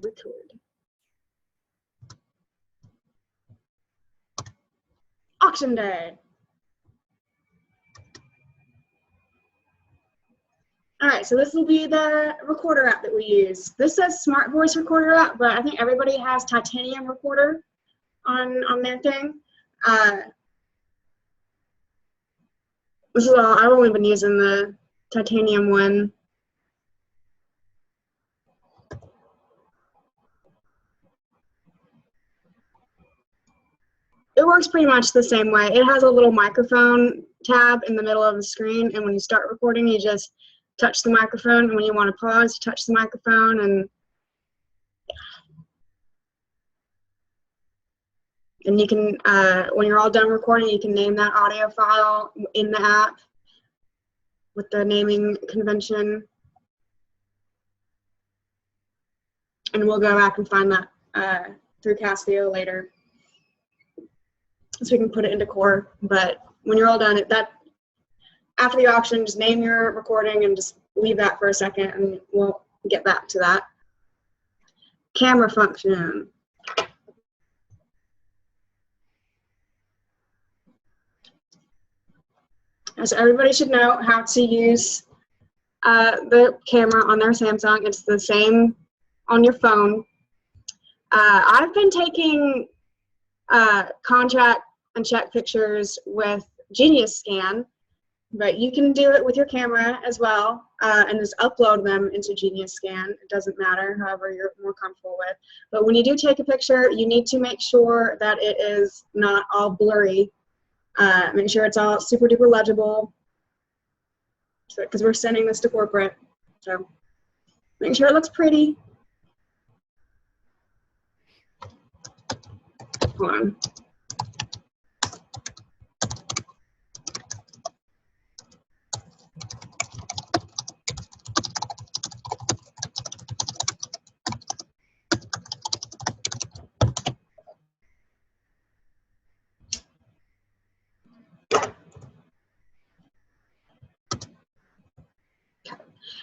record. Auction day. All right, so this will be the recorder app that we use. This says Smart Voice Recorder app, but I think everybody has Titanium Recorder on their thing. This is all, I've only been using the Titanium one. It works pretty much the same way. It has a little microphone tab in the middle of the screen, and when you start recording, you just touch the microphone, and when you want to pause, you touch the microphone, and you can, when you're all done recording, you can name that audio file in the app with the naming convention. And we'll go back and find that through Casio later, so we can put it into Core. But when you're all done, after the auction, just name your recording and just leave that for a second, and we'll get back to that. Camera function. So everybody should know how to use the camera on their Samsung. It's the same on your phone. I've been taking contract and check pictures with Genius Scan, but you can do it with your camera as well, and just upload them into Genius Scan. It doesn't matter, however you're more comfortable with. But when you do take a picture, you need to make sure that it is not all blurry. Make sure it's all super duper legible, because we're sending this to corporate. So make sure it looks pretty. Hold on.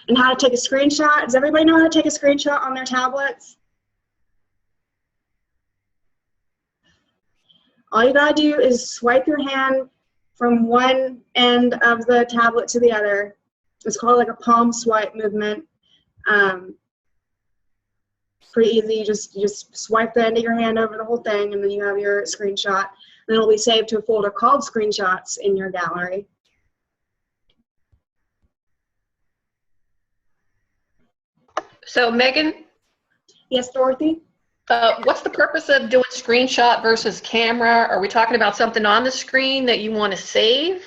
And how to take a screenshot. Does everybody know how to take a screenshot on their tablets? All you gotta do is swipe your hand from one end of the tablet to the other. It's called like a palm swipe movement. Pretty easy. You just swipe the end of your hand over the whole thing, and then you have your screenshot. And it'll be saved to a folder called Screenshots in your gallery. So Megan? Yes, Dorothy? What's the purpose of doing screenshot versus camera? Are we talking about something on the screen that you want to save?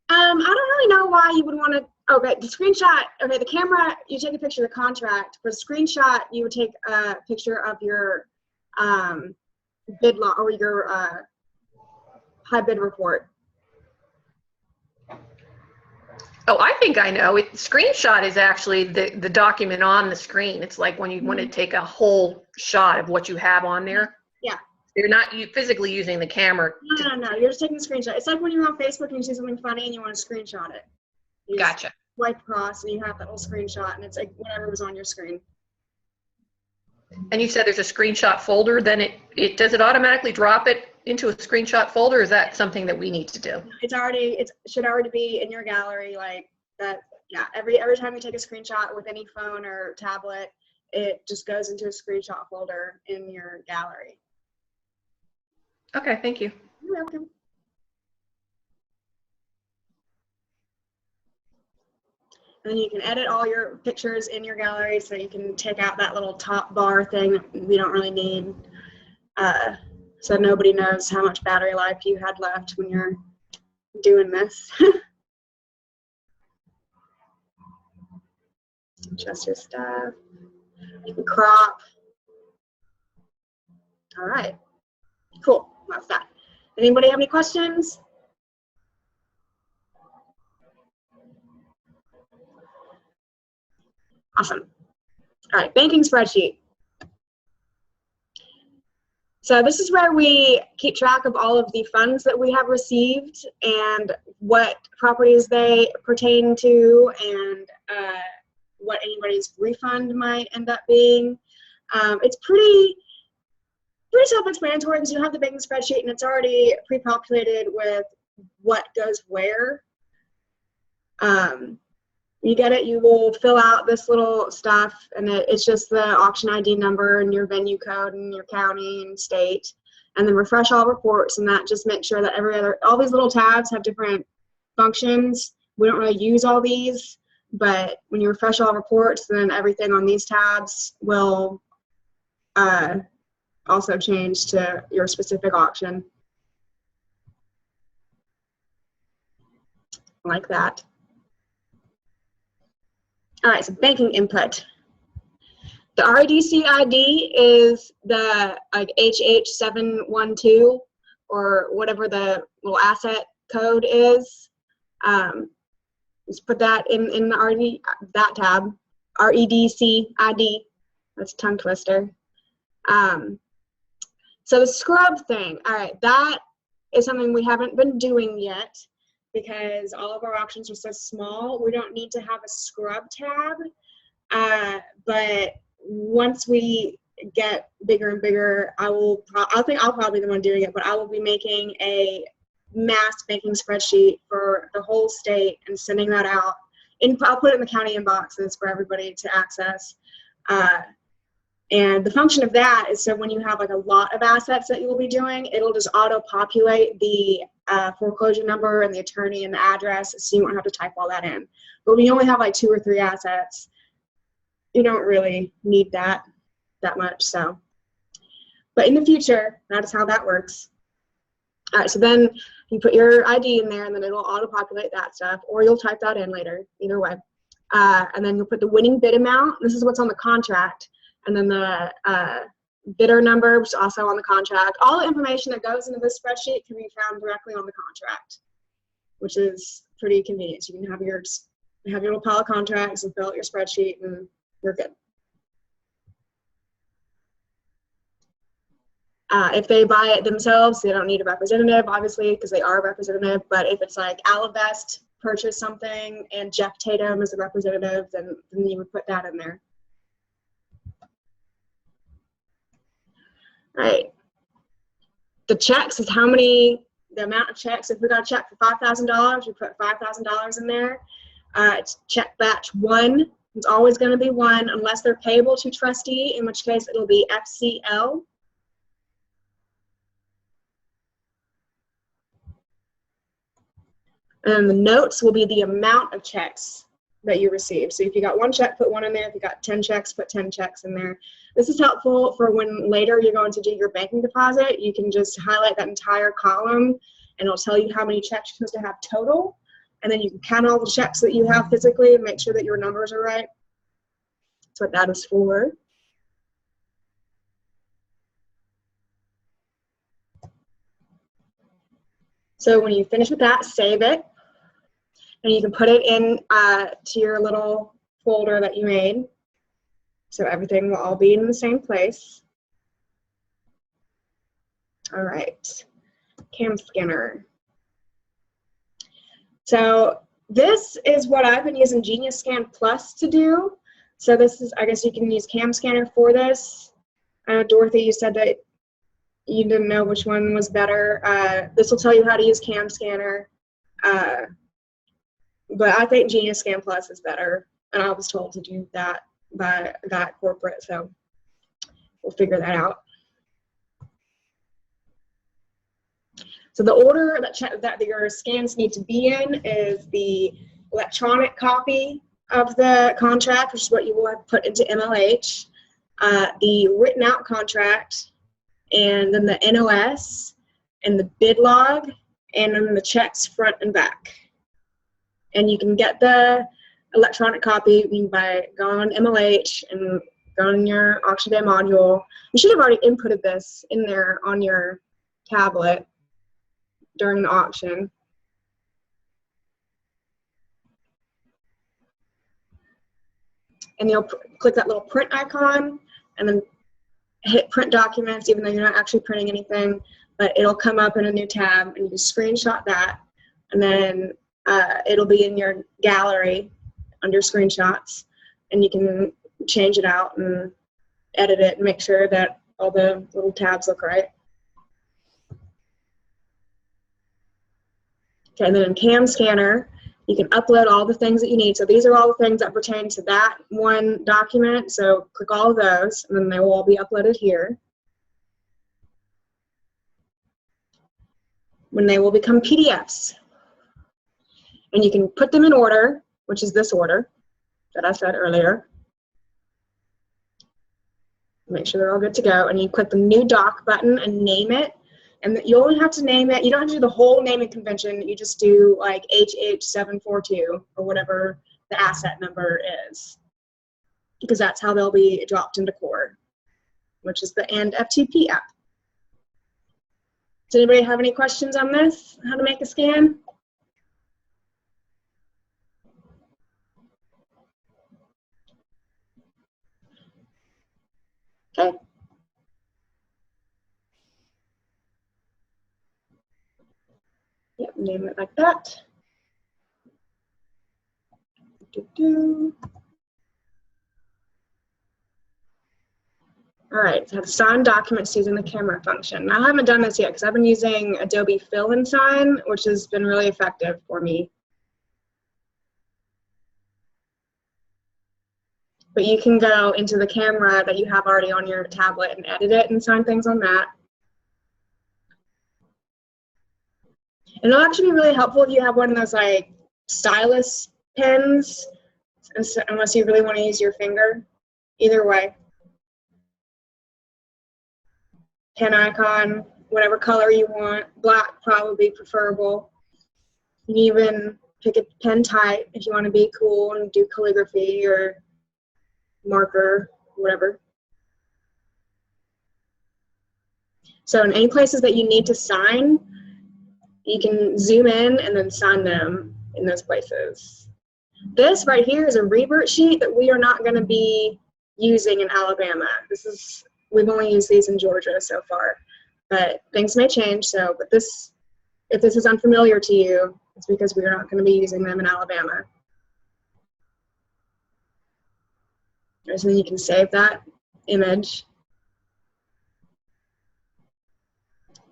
I don't really know why you would want to, okay, the screenshot, okay, the camera, you take a picture of the contract. For the screenshot, you would take a picture of your bid law or your high bid report. Oh, I think I know. Screenshot is actually the document on the screen. It's like when you want to take a whole shot of what you have on there. Yeah. You're not physically using the camera. No. You're just taking a screenshot. It's like when you're on Facebook and you see something funny and you want to screenshot it. You Gotcha. Swipe across and you have that little screenshot, and it's like whatever was on your screen. And you said there's a screenshot folder. Then does it automatically drop it into a screenshot folder? Or is that something that we need to do? It should already be in your gallery like that. Yeah. Every time you take a screenshot with any phone or tablet, it just goes into a screenshot folder in your gallery. Okay, thank you. You're welcome. And then you can edit all your pictures in your gallery, so you can take out that little top bar thing that we don't really need, so nobody knows how much battery life you had left when you're doing this. Adjust your stuff. You can crop. All right. Cool. That's that. Anybody have any questions? Awesome. All right, banking spreadsheet. So this is where we keep track of all of the funds that we have received and what properties they pertain to, and what anybody's refund might end up being. It's pretty self-explanatory because you have the banking spreadsheet and it's already pre-populated with what goes where. You get it, you will fill out this little stuff, and it's just the auction ID number and your venue code and your county and state, and then refresh all reports, and that just makes sure that all these little tabs have different functions. We don't really use all these, but when you refresh all reports, then everything on these tabs will also change to your specific auction. Like that. All right, so banking input. The REDC ID is the HH712 or whatever the little asset code is. Just put that in the that tab, REDC ID. That's a tongue twister. So the scrub thing, all right, that is something we haven't been doing yet because all of our auctions are so small. We don't need to have a scrub tab, but once we get bigger and bigger, I think I'll probably be the one doing it, but I will be making a mass banking spreadsheet for the whole state and sending that out. I'll put it in the county inboxes for everybody to access. And the function of that is so when you have like a lot of assets that you will be doing, it'll just auto-populate the foreclosure number and the attorney and the address, so you won't have to type all that in. But when you only have like 2 or 3 assets, you don't really need that much. So, but in the future, that is how that works. All right, so then you put your ID in there, and then it'll auto-populate that stuff, or you'll type that in later, either way. And then you'll put the winning bid amount. This is what's on the contract. And then the bidder number, which is also on the contract. All the information that goes into this spreadsheet can be found directly on the contract, which is pretty convenient. So you can have your little pile of contracts and fill out your spreadsheet, and you're good. If they buy it themselves, they don't need a representative, obviously, because they are a representative. But if it's like Alavest purchased something and Jeff Tatum is a representative, then you would put that in there. Right. The checks is the amount of checks. If we got a check for $5,000, we put $5,000 in there. It's check batch 1. It's always going to be 1 unless they're payable to trustee, in which case it'll be FCL. And the notes will be the amount of checks that you receive. So if you got 1 check, put 1 in there. If you got 10 checks, put 10 checks in there. This is helpful for when later you're going to do your banking deposit. You can just highlight that entire column, and it'll tell you how many checks you're supposed to have total. And then you can count all the checks that you have physically and make sure that your numbers are right. That's what that is for. So when you finish with that, save it. And you can put it in to your little folder that you made. So everything will all be in the same place. All right, Cam Scanner. So this is what I've been using Genius Scan Plus to do. So this is, I guess you can use Cam Scanner for this. Dorothy, you said that you didn't know which one was better. This will tell you how to use Cam Scanner. But I think Genius Scan Plus is better, and I was told to do that by a guy at corporate, so we'll figure that out. So the order that your scans need to be in is the electronic copy of the contract, which is what you will have put into MLH, the written out contract, and then the NOS, and the bid log, and then the checks front and back. And you can get the electronic copy by going on MLH and going in your auction day module. You should have already inputted this in there on your tablet during the auction. And you'll click that little print icon and then hit print documents, even though you're not actually printing anything, but it'll come up in a new tab, and you can screenshot that, and then it'll be in your gallery under screenshots, and you can change it out and edit it and make sure that all the little tabs look right. Okay, and then in Cam Scanner, you can upload all the things that you need. So these are all the things that pertain to that one document. So click all of those, and then they will all be uploaded here. When they will become PDFs. And you can put them in order, which is this order that I said earlier. Make sure they're all good to go. And you click the New Doc button and name it. And you only have to name it. You don't have to do the whole naming convention. You just do like HH742 or whatever the asset number is, because that's how they'll be dropped into Core, which is the AND FTP app. Does anybody have any questions on this? How to make a scan? Okay. Yep, name it like that. All right, so I have signed documents using the camera function. Now, I haven't done this yet because I've been using Adobe Fill and Sign, which has been really effective for me. But you can go into the camera that you have already on your tablet and edit it and sign things on that. And it'll actually be really helpful if you have one of those like stylus pens, unless you really want to use your finger. Either way. Pen icon, whatever color you want. Black probably preferable. You can even pick a pen type if you want to be cool and do calligraphy or marker, whatever. So in any places that you need to sign, you can zoom in and then sign them in those places. This right here is a revert sheet that we are not going to be using in Alabama. We've only used these in Georgia so far, but things may change. So, but if this is unfamiliar to you, it's because we are not going to be using them in Alabama. So then you can save that image,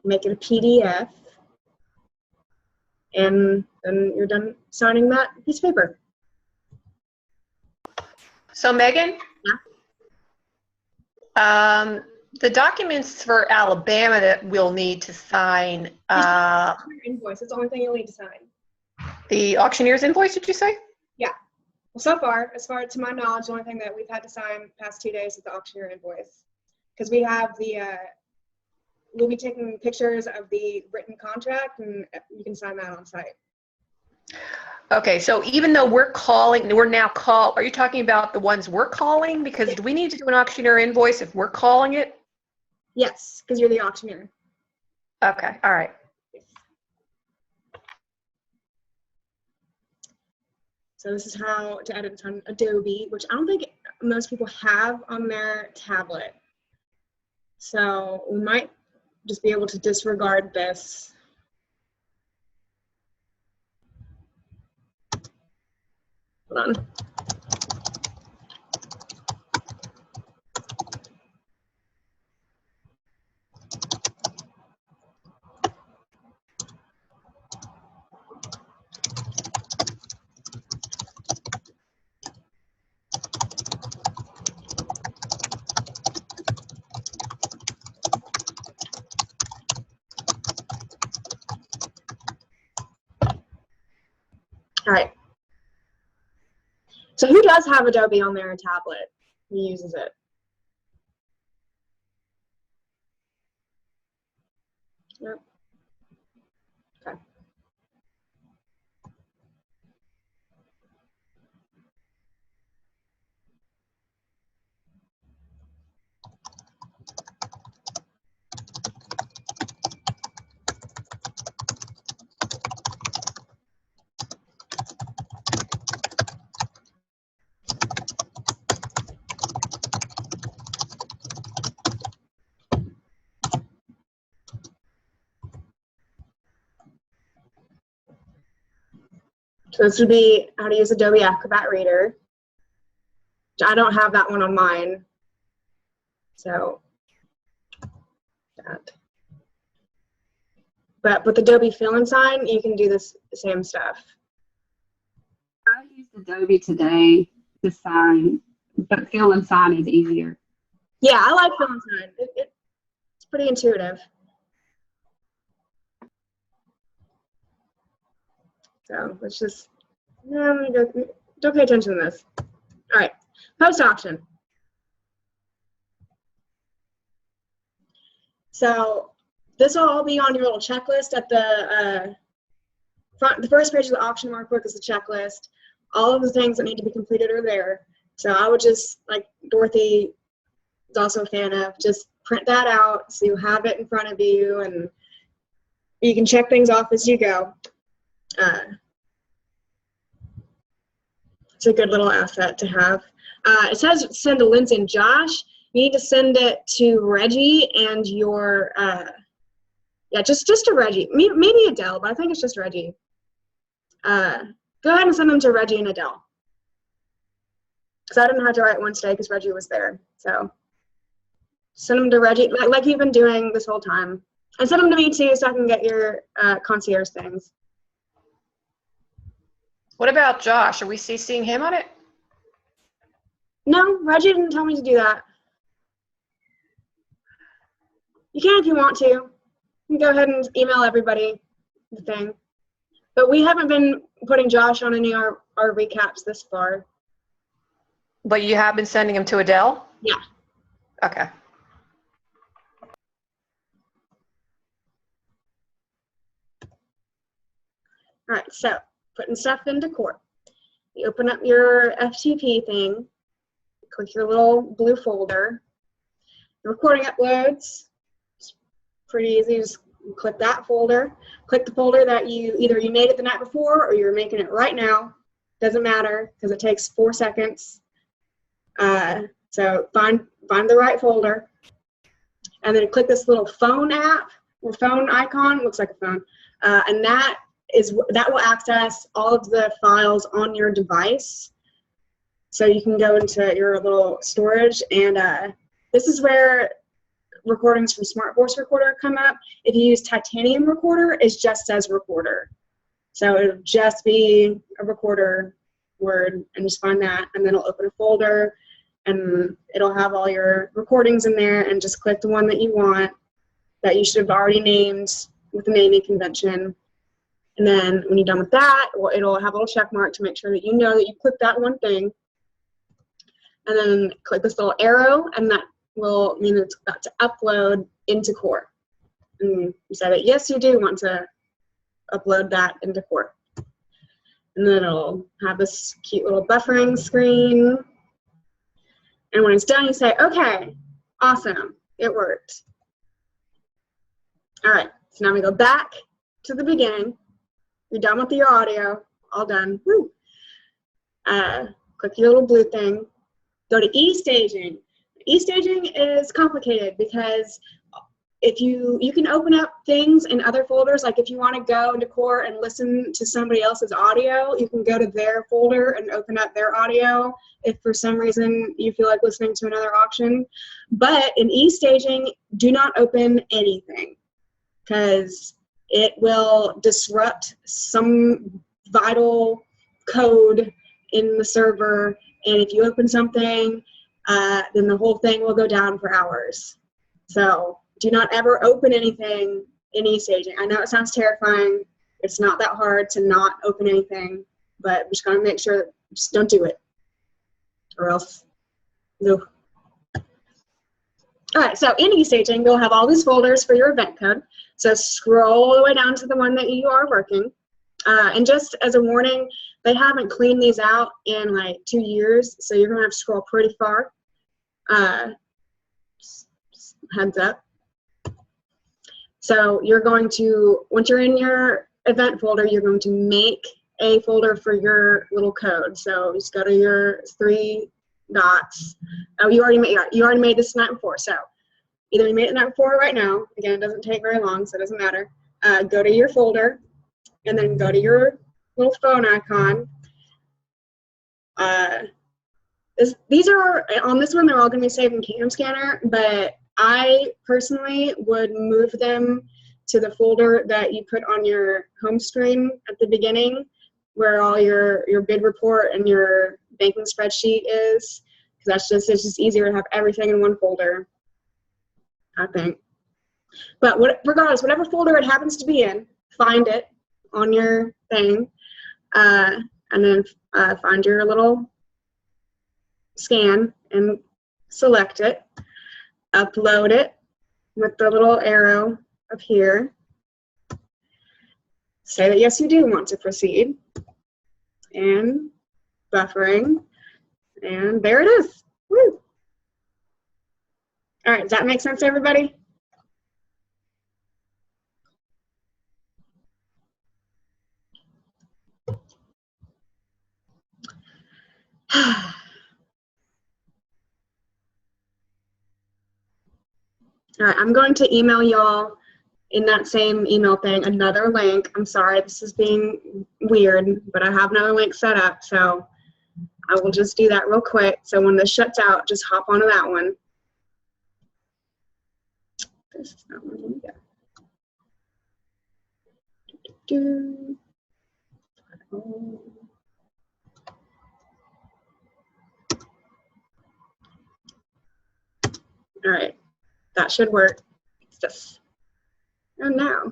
make it a PDF, and then you're done signing that piece of paper. So Megan? Yeah. The documents for Alabama that we'll need to sign. Invoice. It's the only thing you'll need to sign. The auctioneer's invoice, did you say? Yeah. Well, so far, as far to my knowledge, the only thing that we've had to sign past 2 days is the auctioneer invoice, because we have we'll be taking pictures of the written contract, and you can sign that on site. Okay, so even though are you talking about the ones we're calling? Because do we need to do an auctioneer invoice if we're calling it? Yes, because you're the auctioneer. Okay, all right. So this is how to edit on Adobe, which I don't think most people have on their tablet. So we might just be able to disregard this. Hold on. All right. So who does have Adobe on their tablet? Who uses it? Yep. Okay. So this would be how to use Adobe Acrobat Reader. I don't have that one on mine. So that. But with Adobe Fill and Sign, you can do this same stuff. I used Adobe today to sign, but Fill and Sign is easier. Yeah, I like Fill and Sign. It's pretty intuitive. So let's just, don't pay attention to this. All right, post option. So this will all be on your little checklist at the front. The first page of the auction workbook is the checklist. All of the things that need to be completed are there. So I would just, like Dorothy is also a fan of, just print that out so you have it in front of you and you can check things off as you go. It's a good little asset to have. It says send to Lindsay and Josh. You need to send it to Reggie and your, yeah, just to Reggie. Maybe Adele, but I think it's just Reggie. Go ahead and send them to Reggie and Adele. Because I didn't have to write one today because Reggie was there. So send them to Reggie, like you've been doing this whole time. And send them to me too so I can get your concierge things. What about Josh? Are we CCing him on it? No, Reggie didn't tell me to do that. You can if you want to. You can go ahead and email everybody the thing. But we haven't been putting Josh on any of our recaps this far. But you have been sending him to Adele? Yeah. Okay. All right, so putting stuff into court. You open up your FTP thing, click your little blue folder. The recording uploads. It's pretty easy. Just click that folder. Click the folder that you made it the night before or you're making it right now. Doesn't matter because it takes 4 seconds. So find the right folder, and then click this little phone app or phone icon. Looks like a phone, and that will access all of the files on your device. So you can go into your little storage, and this is where recordings from Smart Voice Recorder come up. If you use Titanium Recorder, it just says recorder. So it'll just be a recorder word, and just find that, and then it'll open a folder, and it'll have all your recordings in there, and just click the one that you want that you should have already named with the naming convention. And then when you're done with that, it'll have a little check mark to make sure that you know that you clicked that one thing. And then click this little arrow, and that will mean it's about to upload into Core. And you say that, yes, you do want to upload that into Core. And then it'll have this cute little buffering screen. And when it's done, you say, okay, awesome, it worked. All right, so now we go back to the beginning. You're done with your audio, all done. Woo. Click your little blue thing. Go to e-staging. E-staging is complicated because if you can open up things in other folders, like if you want to go into Core and listen to somebody else's audio, you can go to their folder and open up their audio if for some reason you feel like listening to another auction. But in e-staging, do not open anything because it will disrupt some vital code in the server, and if you open something, then the whole thing will go down for hours. So do not ever open anything in e-staging. I know it sounds terrifying. It's not that hard to not open anything, but I'm just going to make sure, just don't do it, or else, no. All right, so in e-staging, you'll have all these folders for your event code. So scroll all the way down to the one that you are working. And just as a warning, they haven't cleaned these out in like 2 years, so you're gonna have to scroll pretty far. Just heads up. So you're going to, once you're in your event folder, you're going to make a folder for your little code. So just go to your 3 dots. Oh, you already made this the night before. So either you made it the night before or right now. Again, it doesn't take very long, so it doesn't matter. Go to your folder, and then go to your little phone icon. These are, on this one, they're all going to be saved in Cam Scanner, but I personally would move them to the folder that you put on your home screen at the beginning, where all your bid report and your banking spreadsheet is, because it's just easier to have everything in one folder, I think. But regardless, whatever folder it happens to be in, find it on your thing, and then find your little scan and select it, upload it with the little arrow up here, say that yes, you do want to proceed, and buffering, and there it is. Woo! All right, does that make sense to everybody? All right, I'm going to email y'all in that same email thing another link. I'm sorry, this is being weird, but I have another link set up, so I will just do that real quick. So when this shuts out, just hop onto that one. This is that one. Here we go. All right, that should work. It's just, oh no.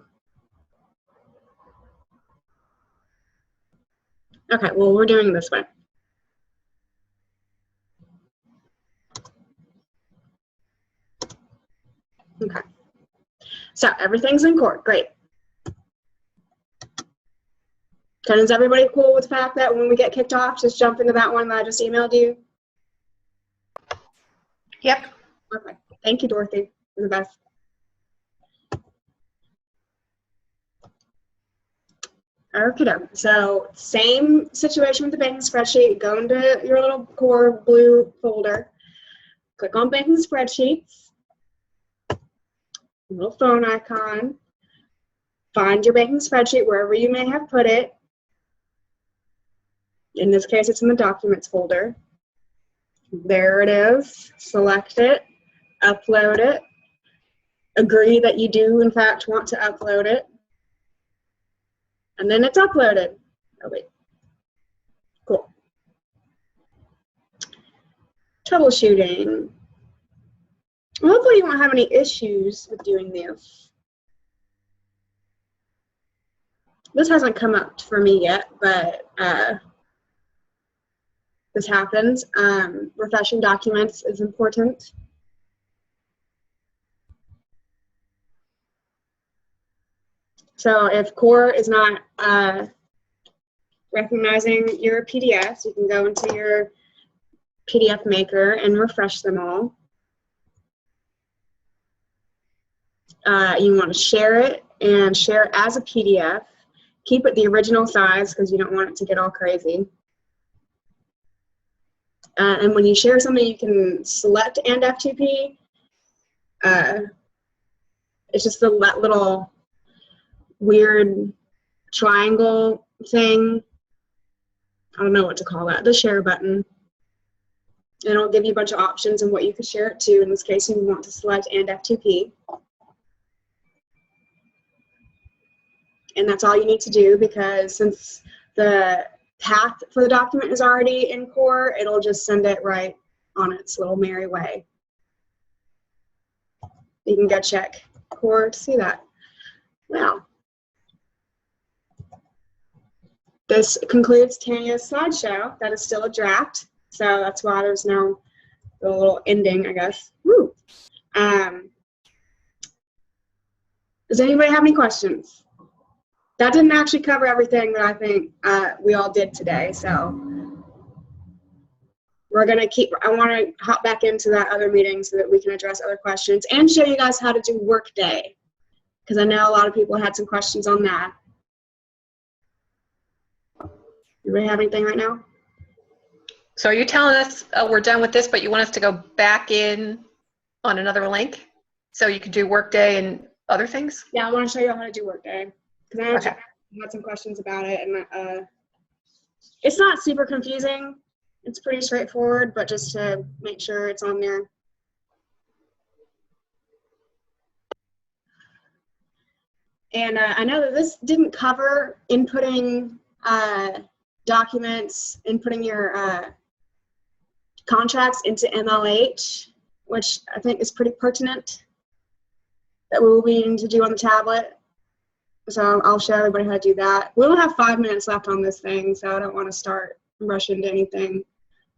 Okay, well, we're doing this way. Okay, so everything's in court, great. So is everybody cool with the fact that when we get kicked off, just jump into that one that I just emailed you? Yep. Okay, thank you, Dorothy. You're the best. Okay, so same situation with the banking spreadsheet. Go into your little core blue folder, click on banking spreadsheets, little phone icon, find your banking spreadsheet wherever you may have put it. In this case, it's in the documents folder. There it is. Select it, upload it, agree that you do in fact want to upload it, and then it's uploaded. Oh wait, cool. Troubleshooting. Well, hopefully you won't have any issues with doing this. This hasn't come up for me yet, but this happens. Refreshing documents is important. So if Core is not recognizing your PDFs, you can go into your PDF maker and refresh them all. You want to share it and share it as a PDF. Keep it the original size because you don't want it to get all crazy. And when you share something, you can select and FTP. It's just the little weird triangle thing. I don't know what to call that. The share button. And it'll give you a bunch of options on what you could share it to. In this case, you want to select and FTP. And that's all you need to do, because since the path for the document is already in Core, it'll just send it right on its little merry way. You can go check Core to see that. Now, this concludes Tanya's slideshow. That is still a draft, so that's why there's no little ending, I guess. Woo. Does anybody have any questions? That didn't actually cover everything that I think we all did today, so we're gonna I wanna hop back into that other meeting so that we can address other questions and show you guys how to do Workday, because I know a lot of people had some questions on that. Anybody have anything right now? So are you telling us we're done with this, but you want us to go back in on another link so you could do Workday and other things? Yeah, I want to show you how to do Workday, because I Okay. had some questions about it, and it's not super confusing. It's pretty straightforward, but just to make sure it's on there. And I know that this didn't cover inputting documents, inputting your contracts into MLH, which I think is pretty pertinent that we will be needing to do on the tablet. So I'll show everybody how to do that. We only have 5 minutes left on this thing, so I don't want to start rushing into anything.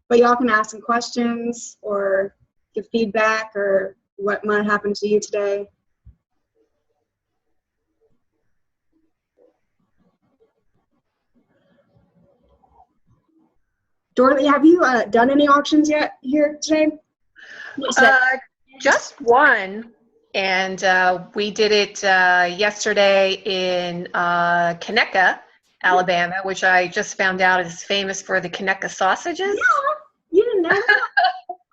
But y'all can ask some questions or give feedback or what might happen to you today. Dorothy, have you done any auctions yet here today? Just one, and we did it yesterday in Conecuh, Alabama, which I just found out is famous for the Conecuh sausages. Yeah, you didn't know that?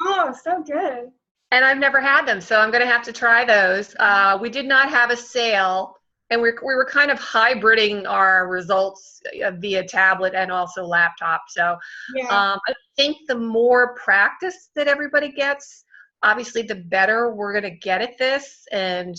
Oh, so good. And I've never had them, so I'm going to have to try those. We did not have a sale, and we were kind of hybriding our results via tablet and also laptop. So Yeah. I think the more practice that everybody gets, obviously the better we're going to get at this. And,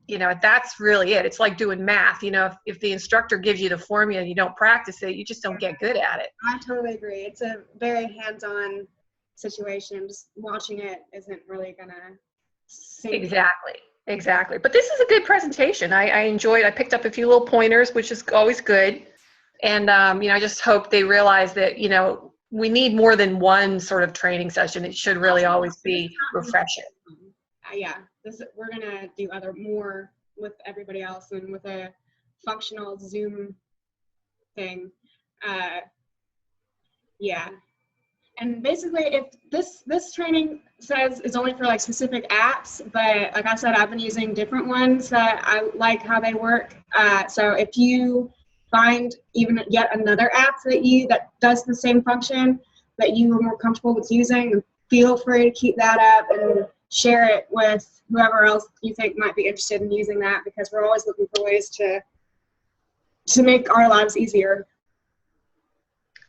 you know, that's really it. It's like doing math. You know, if the instructor gives you the formula and you don't practice it, you just don't get good at it. I totally agree. It's a very hands-on situation. Just watching it isn't really gonna sink in. Exactly. But this is a good presentation. I enjoyed. I picked up a few little pointers, which is always good. And you know, I just hope they realize that, you know, we need more than one sort of training session. It should really always be refreshing. Yeah, we're gonna do more with everybody else and with a functional Zoom thing. Yeah. And basically, if this training says it's only for like specific apps, but like I said, I've been using different ones that I like how they work. So if you find even yet another app that does the same function that you are more comfortable with using, feel free to keep that up and share it with whoever else you think might be interested in using that, because we're always looking for ways to make our lives easier.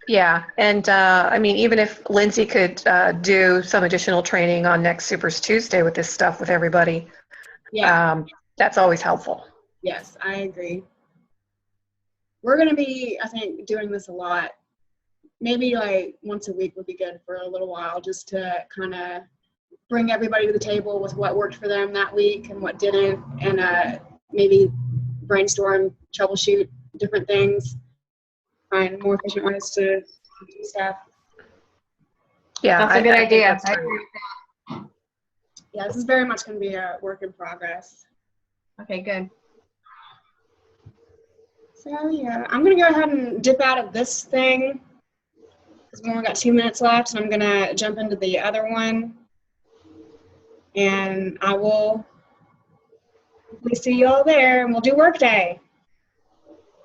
Yeah, and I mean, even if Lindsay could do some additional training on next Supers Tuesday with this stuff with everybody, that's always helpful. Yes, I agree. We're going to be, I think, doing this a lot. Maybe like once a week would be good for a little while, just to kind of bring everybody to the table with what worked for them that week and what didn't, and maybe brainstorm, troubleshoot different things. Find more efficient ways to do stuff. Yeah, That's a good idea. Yeah, this is very much going to be a work in progress. Okay, good. So yeah, I'm going to go ahead and dip out of this thing because we only got 2 minutes left, and I'm going to jump into the other one. And I will hopefully see you all there, and we'll do Workday.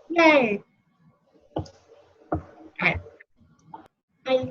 Yay! All right. Bye.